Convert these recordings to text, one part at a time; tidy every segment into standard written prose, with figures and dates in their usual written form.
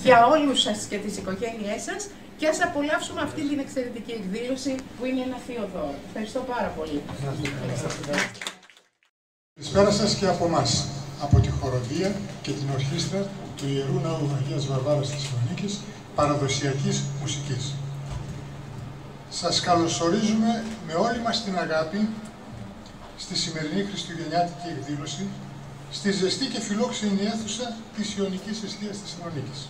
Για όλους σας και τις οικογένειές σας και ας απολαύσουμε αυτή την εξαιρετική εκδήλωση που είναι ένα θείο δώρο. Ευχαριστώ πάρα πολύ. Καλησπέρα σας και από εμάς, από τη χοροδία και την ορχήστρα του Ιερού Ναού Αγίας Βαρβάρας της Θεσσαλονίκης, παραδοσιακής μουσικής. Σας καλωσορίζουμε με όλη μας την αγάπη στη σημερινή χριστουγεννιάτικη εκδήλωση, στη ζεστή και φιλόξενη αίθουσα της Ιωνικής Εστίας Θεσσαλονίκης.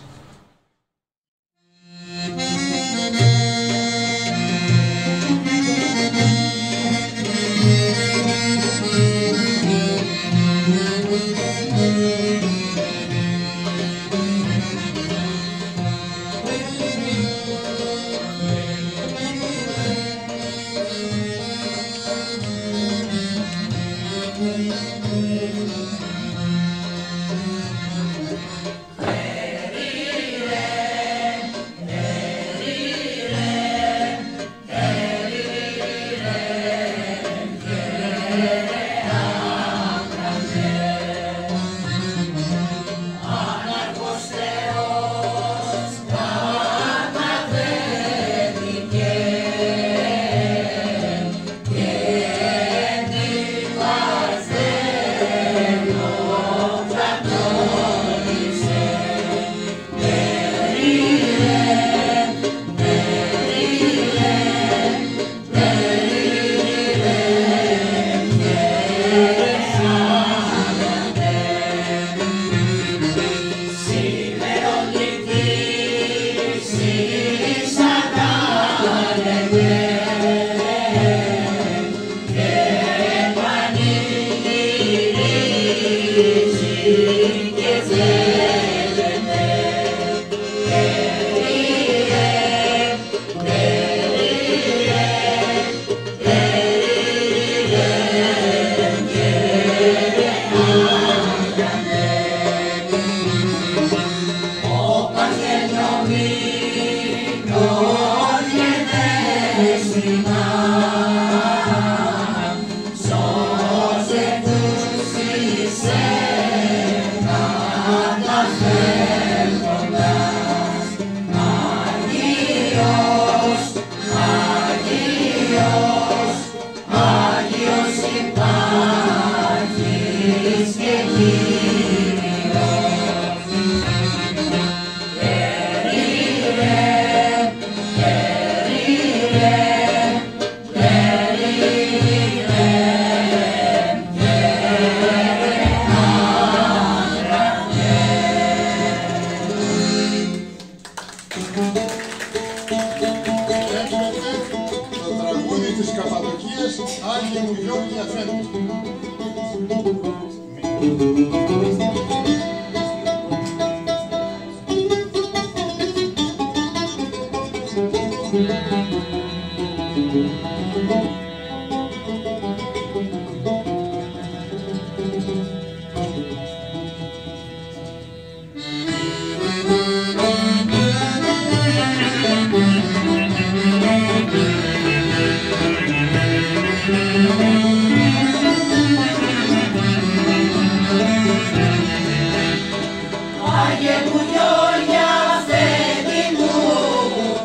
Άγιε μου Γιώργια, αφέντη μου,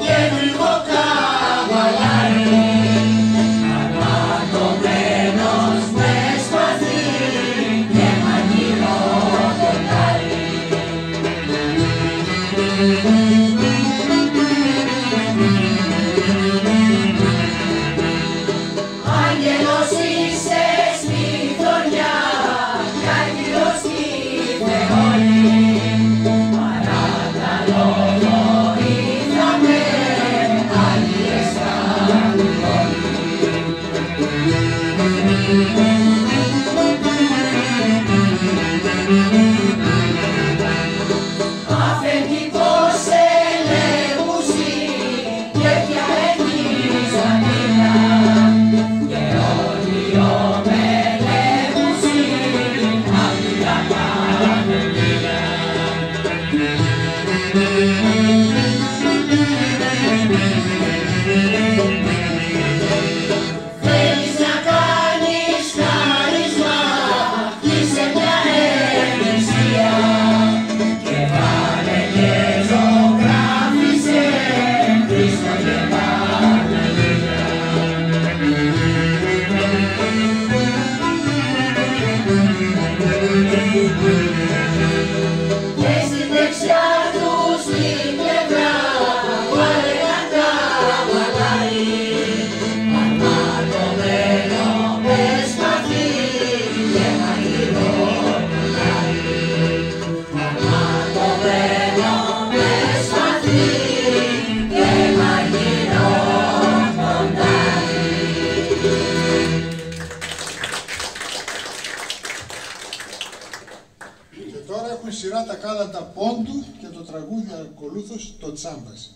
και γλυκό τραγούδι ακολούθως το Τσάμπαση.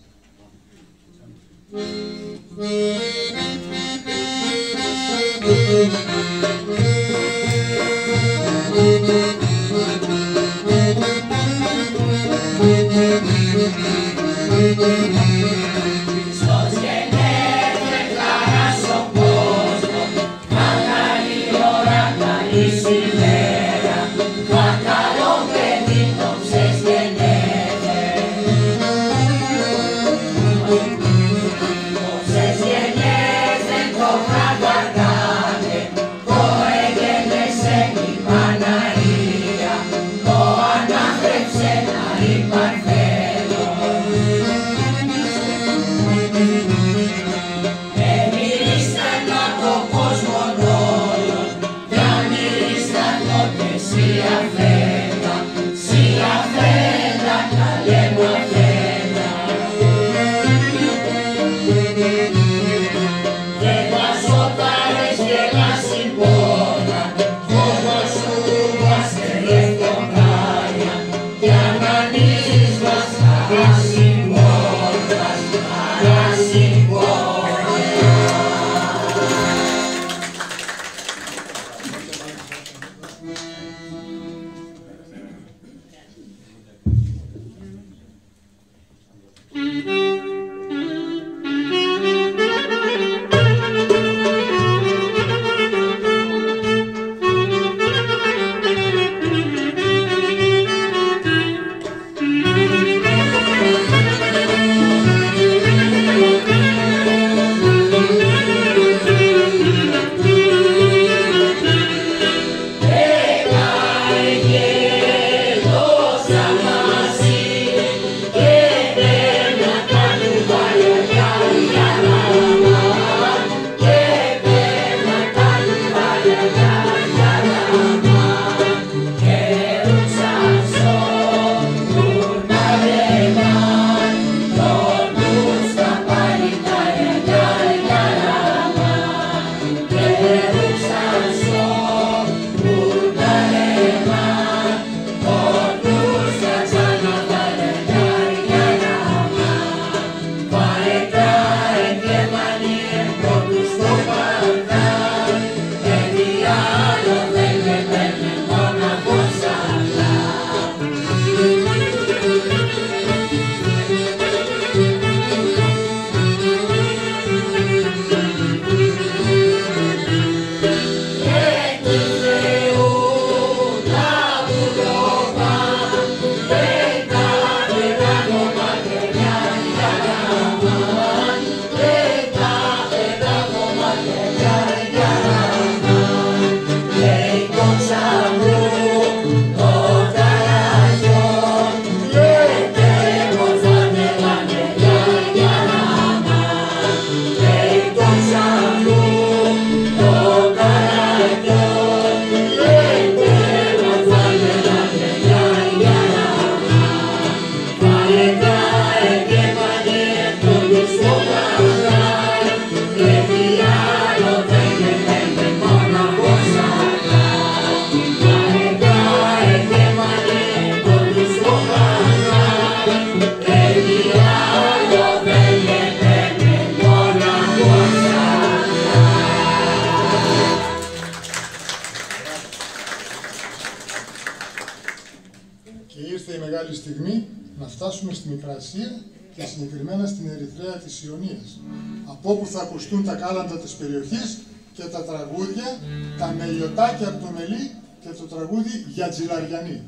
Στιγμή να φτάσουμε στην Μικρασία και συγκεκριμένα στην Ερυθρέα της Ιωνίας, από όπου θα ακουστούν τα κάλαντα της περιοχής και τα τραγούδια, τα μελιωτάκια από το μελί και το τραγούδι για Τζιλαριανή.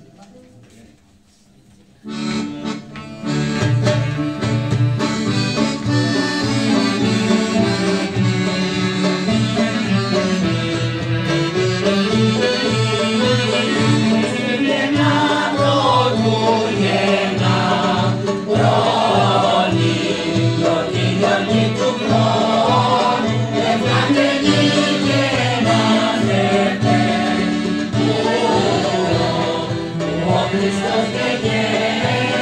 Χριστός και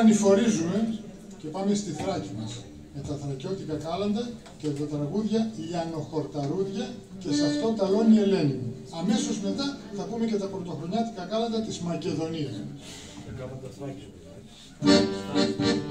Ανηφορίζουμε και πάμε στη Θράκη μας με τα θρακιώτικα κάλαντα και τα τραγούδια Λιανοχορταρούδια και σε αυτό ταλώνει η Ελένη μου. Αμέσως μετά θα πούμε και τα πρωτοχρονιάτικα κάλαντα της Μακεδονίας. Bye.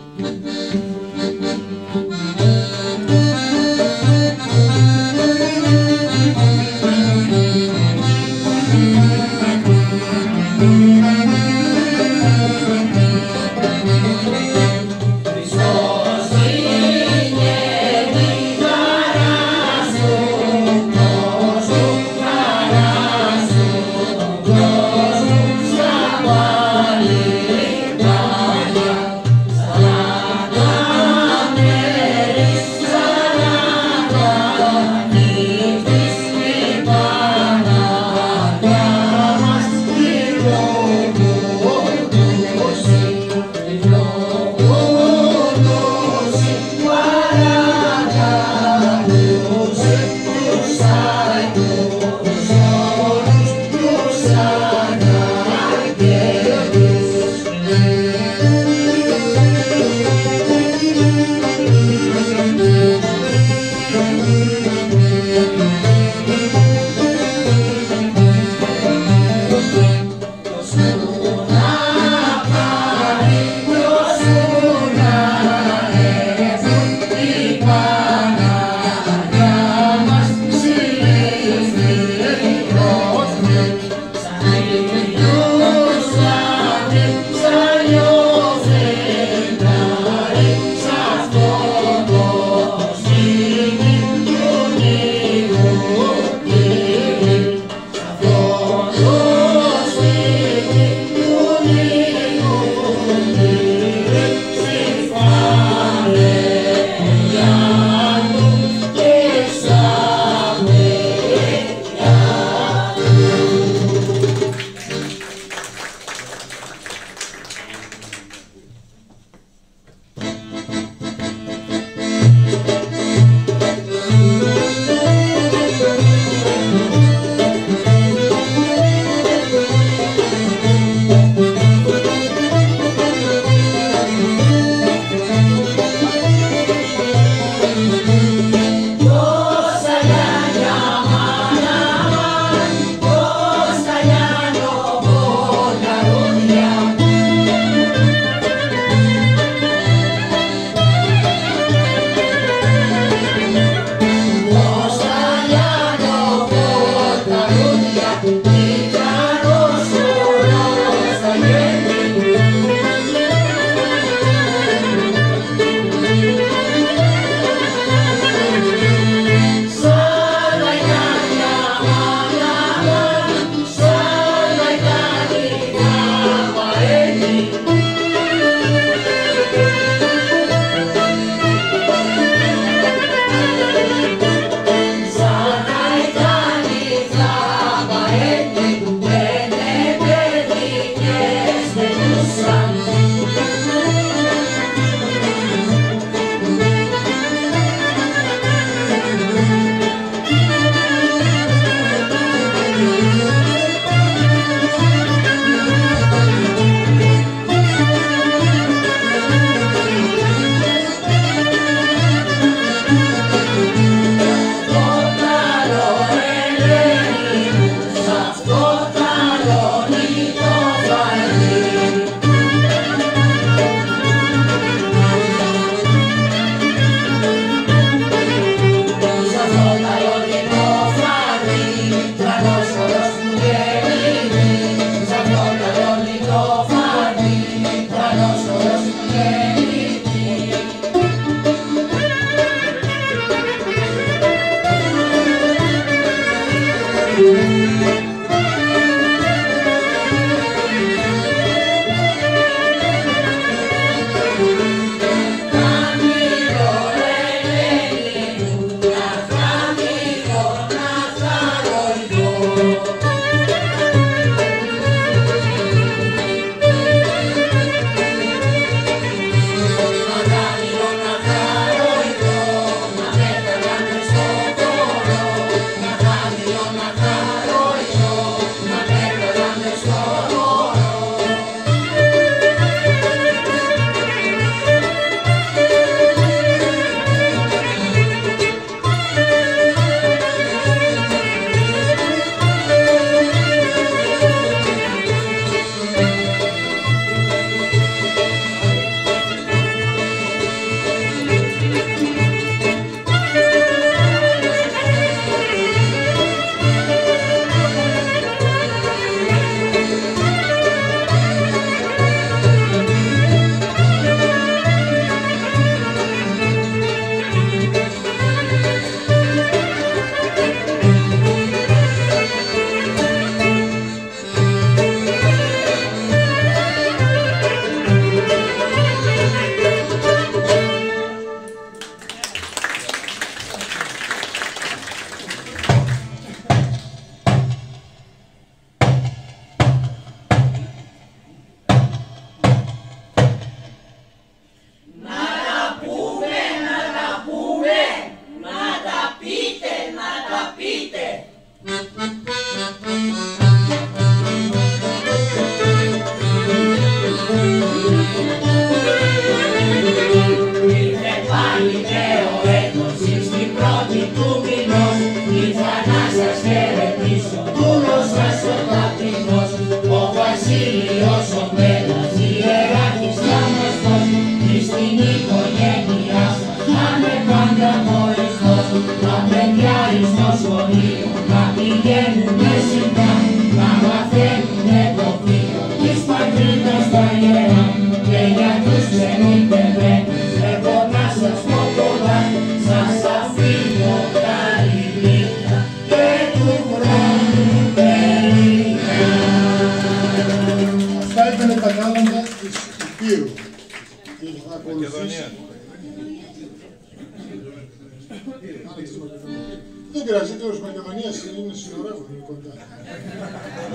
Δεν πειράζει, ο Μακεδονίας είναι συνορεύον, είναι κοντά.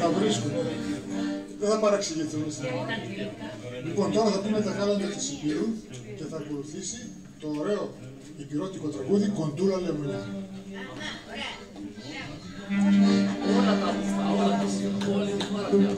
Τα βρίσκουν. Δεν θα παραξηγηθούν. Λοιπόν, τώρα θα πούμε τα γάλαντα της Υπήρου και θα ακολουθήσει το ωραίο υπηρώτικο τραγούδι Κοντούλα Λεμονιά. Όλα τα μουστά, όλα τα σύρκα, όλη τη χώρα πια.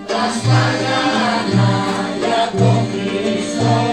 Τα σπαγάνα για τον Χριστό.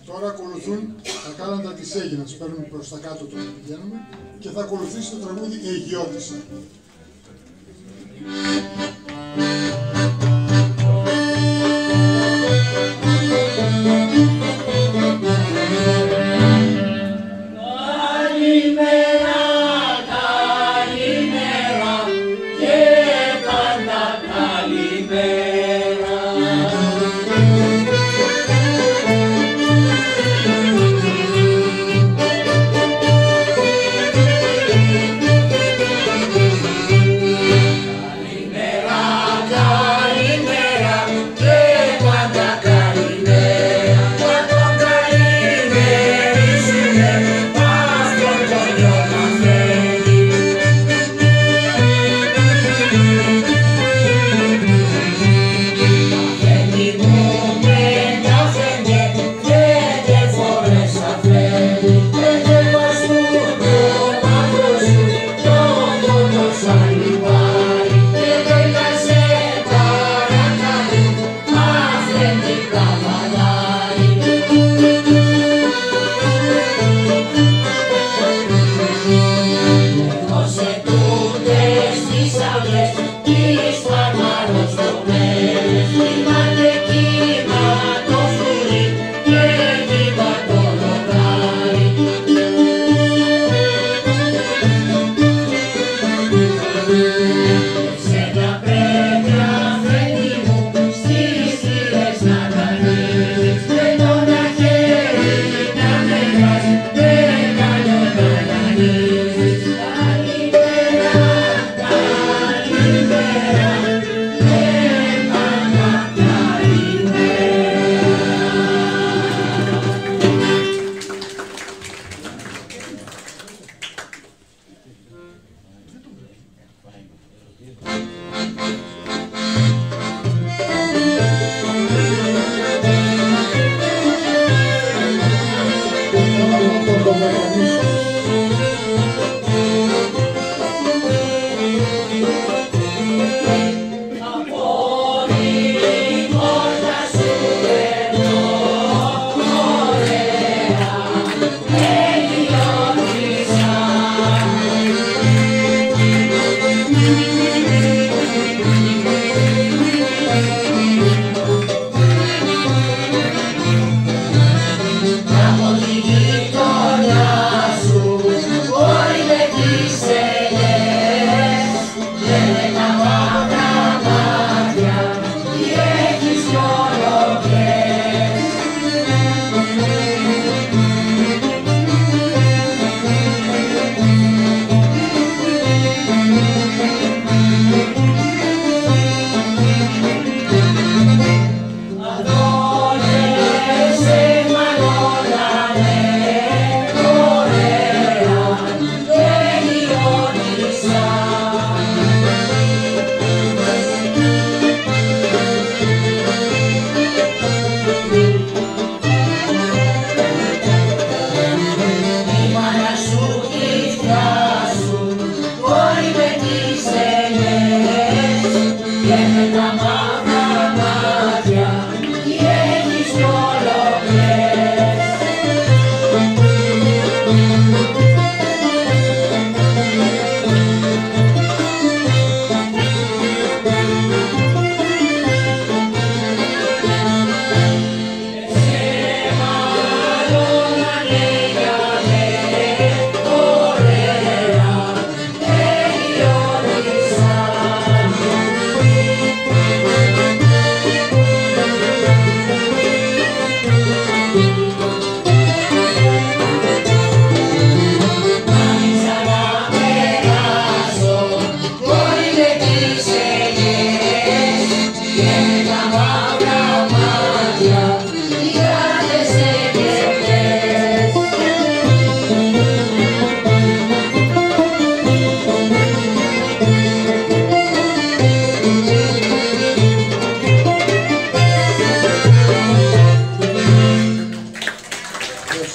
Τώρα ακολουθούν τα κάλαντα της Αίγινας, παίρνουμε προς τα κάτω τώρα πηγαίνουμε και θα ακολουθήσει το τραγούδι Αιγιώτισσα. Από τη γειτονιά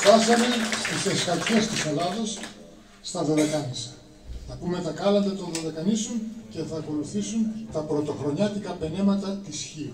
Φτάσαμε στις εσχατιές της Ελλάδος, στα Δωδεκάνησα. Θα πούμε τα κάλαντα των Δωδεκανήσων και θα ακολουθήσουν τα πρωτοχρονιάτικα πενέματα της Χίου.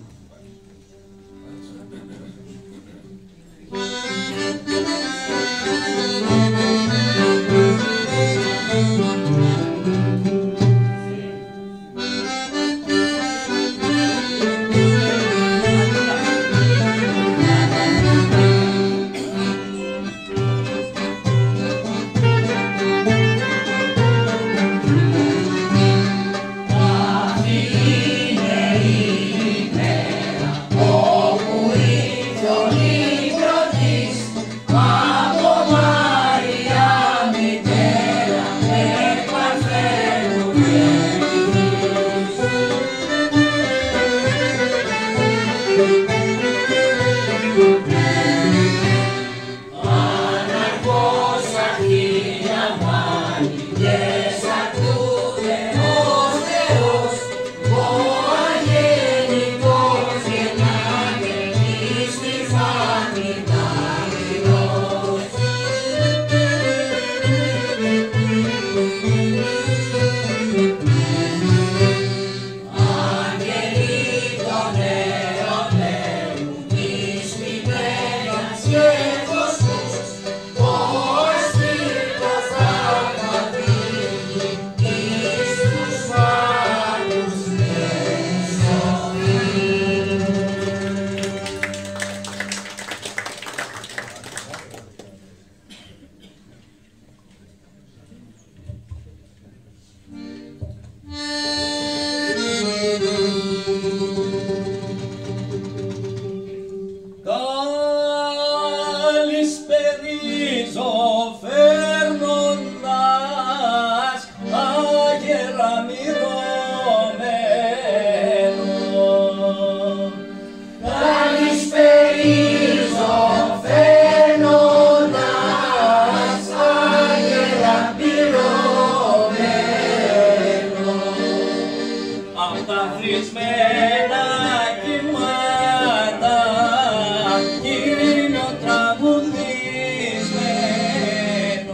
τραγουδισμένο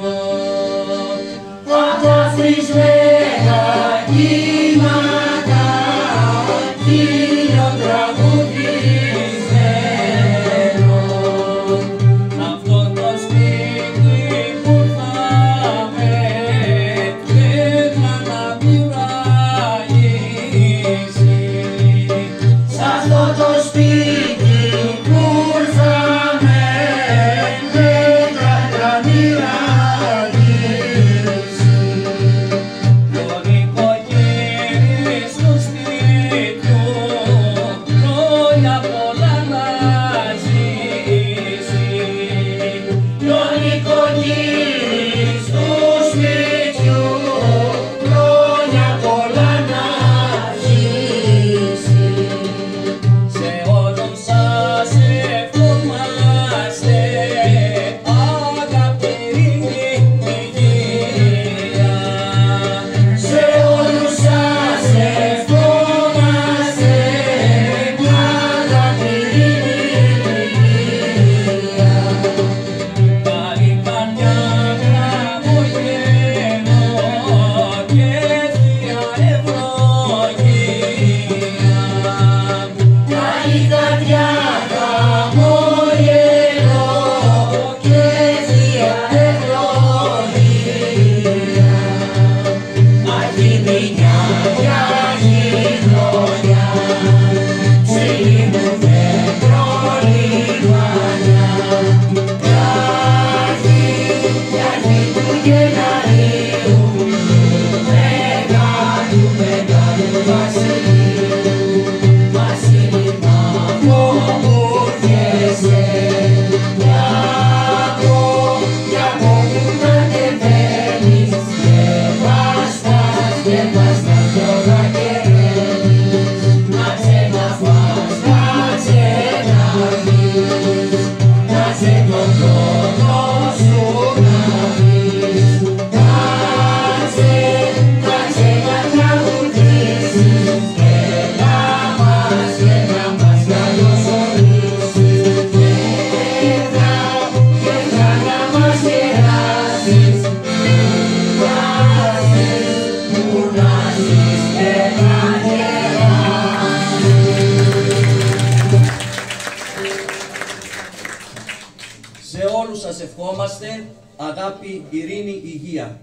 Σε όλους σας ευχόμαστε αγάπη, ειρήνη, υγεία.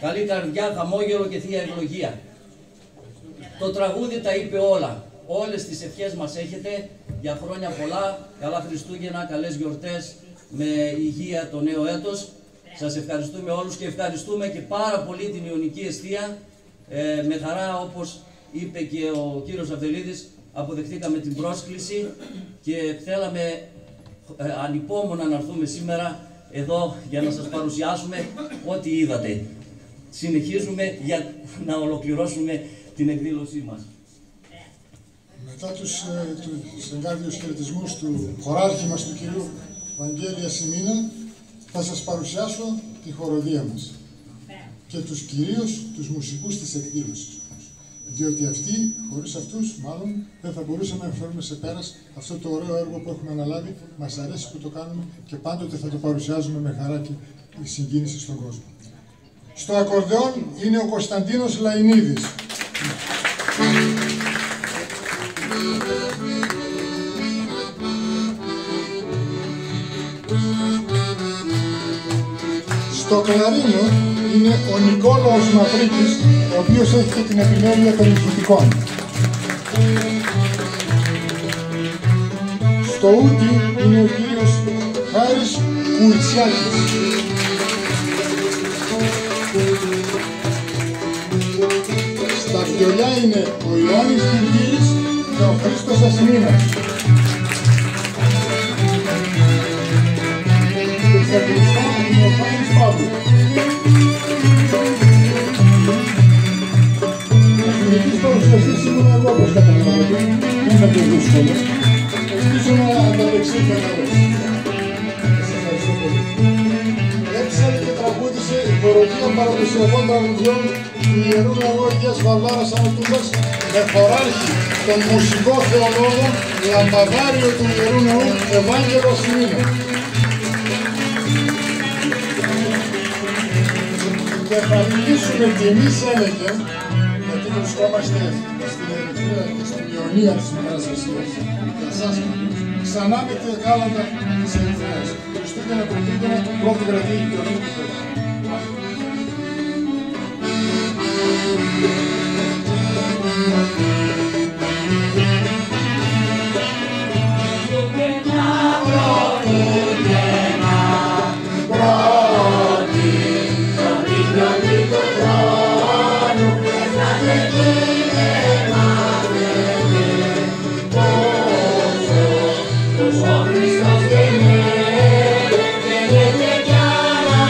Καλή καρδιά, χαμόγελο και θεία ευλογία. Το τραγούδι τα είπε όλα. Όλες τις ευχές μας έχετε για χρόνια πολλά, καλά Χριστούγεννα, καλές γιορτές, με υγεία το νέο έτος. Σας ευχαριστούμε όλους και ευχαριστούμε και πάρα πολύ την Ιωνική Εστία. Με χαρά, όπως είπε και ο κύριος Αυδελίδης, αποδεχτήκαμε την πρόσκληση και θέλαμε ανυπόμονα να έρθουμε σήμερα εδώ για να σας παρουσιάσουμε ό,τι είδατε. Συνεχίζουμε για να ολοκληρώσουμε την εκδήλωσή μας. Μετά τους εγκάρδιους χαιρετισμούς του χωράρχη μας, του κυρίου Βαγγέλη Ασημίνα, θα σας παρουσιάσω τη χοροδία μας και κυρίως τους μουσικούς της εκδήλωσης. Διότι αυτοί, χωρίς αυτούς, μάλλον, δεν θα μπορούσαμε να φέρουμε σε πέρας αυτό το ωραίο έργο που έχουμε αναλάβει. Μας αρέσει που το κάνουμε και πάντοτε θα το παρουσιάζουμε με χαρά και συγκίνηση στον κόσμο. Στο ακορδεόν είναι ο Κωνσταντίνος Λαϊνίδης. Στο κλαρίνο είναι ο Νικόλαος Μαυρίκης, ο οποίος έχει και την επιμέλεια των ηχητικών. Στο ούτι είναι ο κύριος Χάρης Κουρτσιάκης. Στα βιολιά είναι ο Ιωάννης Τουρκίλης και ο Χρήστος Ασημίνας. Και στα κλειστά είναι ο Χάρης Παύλου. Στην παρουσιαστής ήμουν εγώ, όπως καταλαβαίνετε, δεν θα το δύσκολο. Ελπίζω να ανταπεξήλθε να δώσει. Σας ευχαριστώ πολύ. Έψαλε και τραγούδισε η χοροδία παραδοσιακών τραγουδιών του Ιερού Ναού Αγίας Βαρβάρας Ανατούμπας με χωράρχη τον μουσικό θεολόγο λαμπαδάριο του Ιερού Ναού Ευάγγελο Ασημίνα. Και θα μιλήσουμε κι εμείς έλεγε, γιατί βρισκόμαστε στην Ερυθρέα και στην Ιωνία της Μικράς Ασίας, για εσάς ξανά με τη γάλατα της Ερυθρέας. Χριστούγεννα Πρωτήτωνα, πρώτη γραφή και ορμή του Θεού. Χριστός και με, και κι άλλα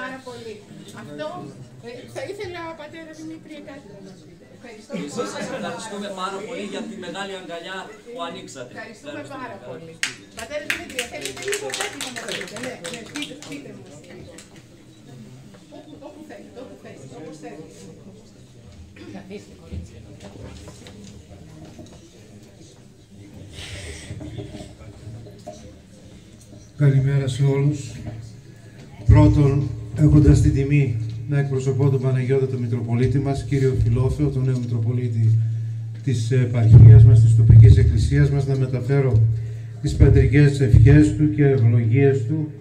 Πάρα πολύ. Αυτό θα ήθελα ο πατέρα Δημήτρη κάτι να μας πείτε. Ίσως σας ευχαριστούμε πάρα πολύ για τη μεγάλη αγκαλιά που ανοίξατε. Ευχαριστούμε πάρα πολύ. Πατέρα Δημήτρη, θέλετε λίγο κάτι να μας πείτε. Ναι, πείτε μου. Όπου θέλετε, όπως θέλετε. Καθίστε, κορίτσια. Καλημέρα σε όλους. Πρώτον, έχοντας την τιμή να εκπροσωπώ τον Παναγιώτα Μητροπολίτη μας, κύριο Φιλόφεο, τον νέο Μητροπολίτη της επαρχίας μας, της τοπικής εκκλησίας μας, να μεταφέρω τις πατρικές ευχές του και ευλογίες του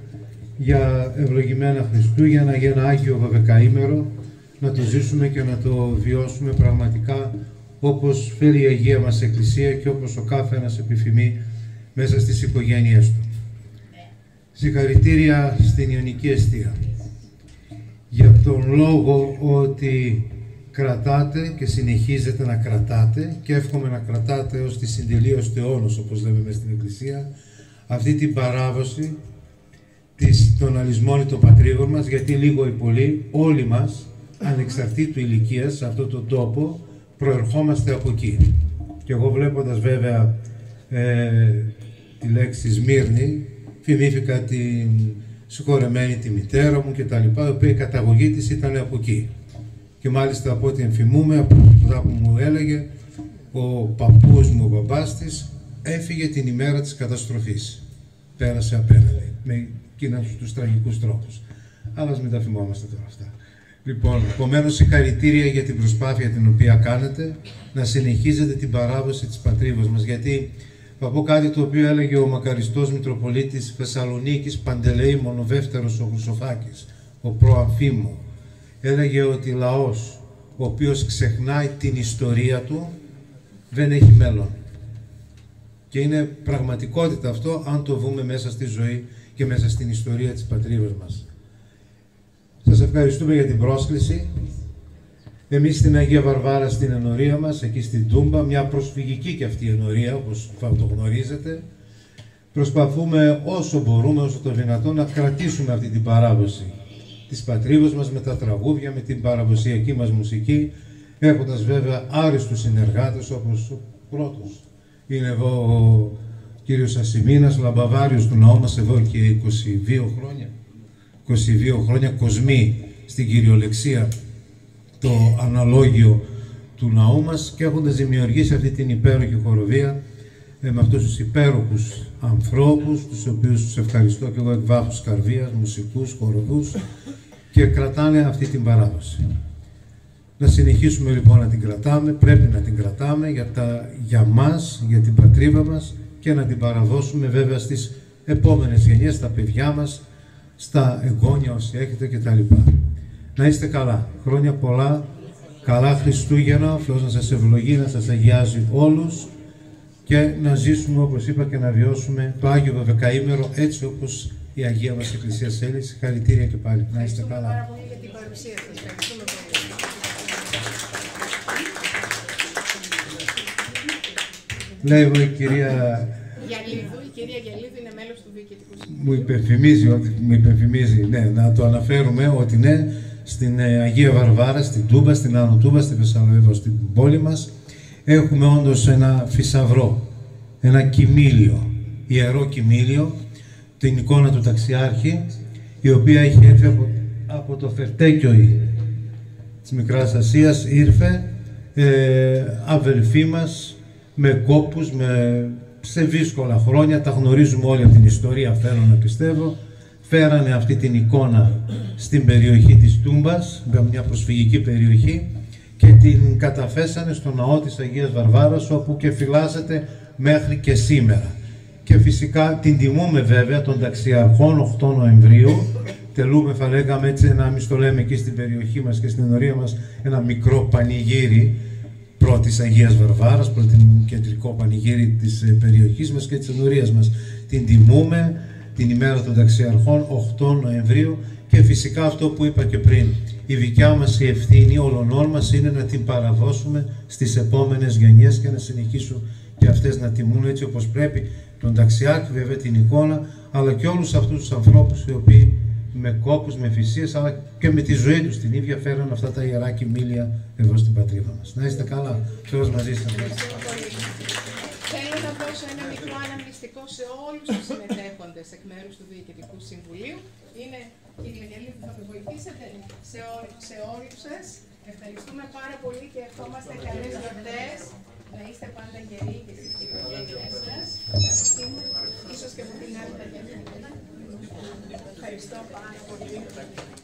για ευλογημένα Χριστούγεννα, για ένα Άγιο Βδεκαήμερο, να το ζήσουμε και να το βιώσουμε πραγματικά όπως φέρει η Αγία μας Εκκλησία και όπως ο κάθε ένας επιθυμεί μέσα στις οικογένειές του. Συγχαρητήρια στην Ιωνική Εστία για τον λόγο ότι κρατάτε και συνεχίζετε να κρατάτε και εύχομαι να κρατάτε ως τη συντελείωση του αιώνος, όπως λέμε μες στην Εκκλησία, αυτή την παράδοση των αλυσμόνητων πατρίδων μας, γιατί λίγο ή πολύ όλοι μας, ανεξαρτήτου ηλικίας, σε αυτόν τον τόπο προερχόμαστε από εκεί. Και εγώ βλέποντας βέβαια τη λέξη Σμύρνη, θυμήθηκα την συγχωρεμένη τη μητέρα μου και τα λοιπά, η οποία η καταγωγή της ήταν από εκεί. Και μάλιστα από ό,τι ενθυμούμε, από αυτά που μου έλεγε, ο παππούς μου, ο μπαμπάς της, έφυγε την ημέρα της καταστροφής. Πέρασε απέναντι, με εκείνους τους τραγικούς τρόπους. Αλλά ας μην τα θυμόμαστε τώρα αυτά. Λοιπόν, επομένως, συγχαρητήρια για την προσπάθεια την οποία κάνετε, να συνεχίζετε την παράδοση της πατρίδος μας, γιατί θα πω κάτι το οποίο έλεγε ο μακαριστός Μητροπολίτης Θεσσαλονίκης Παντελεήμων, ο δεύτερος ο Χρυσοφάκης, ο προαμφίμου. Έλεγε ότι λαός ο οποίος ξεχνάει την ιστορία του δεν έχει μέλλον. Και είναι πραγματικότητα αυτό αν το δούμε μέσα στη ζωή και μέσα στην ιστορία της πατρίδας μας. Σας ευχαριστούμε για την πρόσκληση. Εμείς στην Αγία Βαρβάρα, στην ενορία μας, εκεί στην Τούμπα, μια προσφυγική και αυτή η ενορία, όπως θα το γνωρίζετε, προσπαθούμε όσο μπορούμε, όσο το δυνατόν, να κρατήσουμε αυτή την παράδοση της πατρίδος μας με τα τραγούδια, με την παραδοσιακή μας μουσική, έχοντας βέβαια άριστους συνεργάτες, όπως ο πρώτος είναι εδώ ο κύριος Ασημίνας, λαμπαδάριος του ναού μας εδώ και 22 χρόνια. 22 χρόνια κοσμεί στην κυριολεξία το αναλόγιο του ναού μας και έχοντας δημιουργήσει αυτή την υπέροχη χοροδία με αυτούς τους υπέροχους ανθρώπους, τους οποίους τους ευχαριστώ και εγώ εκ βάθους καρδίας, μουσικούς, χοροδούς, και κρατάνε αυτή την παράδοση. Να συνεχίσουμε λοιπόν να την κρατάμε, πρέπει να την κρατάμε για μας, για την πατρίδα μας και να την παραδώσουμε βέβαια στις επόμενες γενιές, στα παιδιά μας, στα εγγόνια όσοι έχετε κτλ. Να είστε καλά. Χρόνια πολλά, καλά Χριστούγεννα, ο Θεός να σας ευλογεί, να σας αγιάζει όλους και να ζήσουμε, όπως είπα, και να βιώσουμε το Άγιο Βδεκαήμερο έτσι όπως η Αγία μας Εκκλησία θέλει. Συγχαρητήρια και πάλι. Να είστε καλά. Πάρα πολύ για την παρουσία σας. Ευχαριστούμε πολύ. Λέει εδώ η κυρία Γιαλίδου, η κυρία Γιαλίδου είναι μέλος του Διοικητικού Συμβουλίου. μου υπενθυμίζει, ναι, να το αναφέρουμε ότι ναι, στην Αγία Βαρβάρα, στην Τούμπα, στην Άνω Τούμπα, στη Θεσσαλονίκη, στην πόλη μας, έχουμε όντως ένα θησαυρό, ένα κοιμήλιο, ιερό κοιμήλιο, την εικόνα του Ταξιάρχη, η οποία έχει έρθει από το Φερτέκιο της Μικράς Ασίας, ήρθε αδελφοί μας, με κόπους, σε δύσκολα χρόνια, τα γνωρίζουμε όλοι από την ιστορία, θέλω να πιστεύω, φέρανε αυτή την εικόνα στην περιοχή της Τούμπας, μια προσφυγική περιοχή, και την καταφέσανε στο ναό της Αγίας Βαρβάρας, όπου και φυλάσσεται μέχρι και σήμερα. Και φυσικά την τιμούμε βέβαια των Ταξιαρχών 8 Νοεμβρίου, τελούμε, θα λέγαμε έτσι, να μην το λέμε εκεί στην περιοχή μας και στην ενορία μας, ένα μικρό πανηγύρι, πρώτης Αγίας Βαρβάρας, πρώτο κεντρικό πανηγύρι της περιοχής μας και της ενορίας μας. Την τιμούμε την ημέρα των ταξιαρχών, 8 Νοεμβρίου, και φυσικά αυτό που είπα και πριν, η δικιά μας η ευθύνη όλων μας είναι να την παραδώσουμε στις επόμενες γενιές και να συνεχίσουν και αυτές να τιμούν έτσι όπως πρέπει τον ταξιάρχη, βέβαια την εικόνα, αλλά και όλους αυτούς τους ανθρώπους οι οποίοι με κόπους, με θυσίες, αλλά και με τη ζωή τους την ίδια φέραν αυτά τα ιερά κοιμήλια εδώ στην πατρίδα μας. Να είστε καλά. Θεός μαζί σας. Θέλω να δώσω ένα μικρό αναμνηστικό σε όλους τους συμμετέχοντες εκ μέρους του Διοικητικού Συμβουλίου. Είναι, κύριε Γελίδη, θα με βοηθήσετε, σε όλους σας. Ευχαριστούμε πάρα πολύ και ευχόμαστε καλές γιορτές. Να είστε πάντα γεροί και στις οικογένειές σας. Ίσως και από την άλλη τα γιορτή. Ευχαριστώ πάρα πολύ.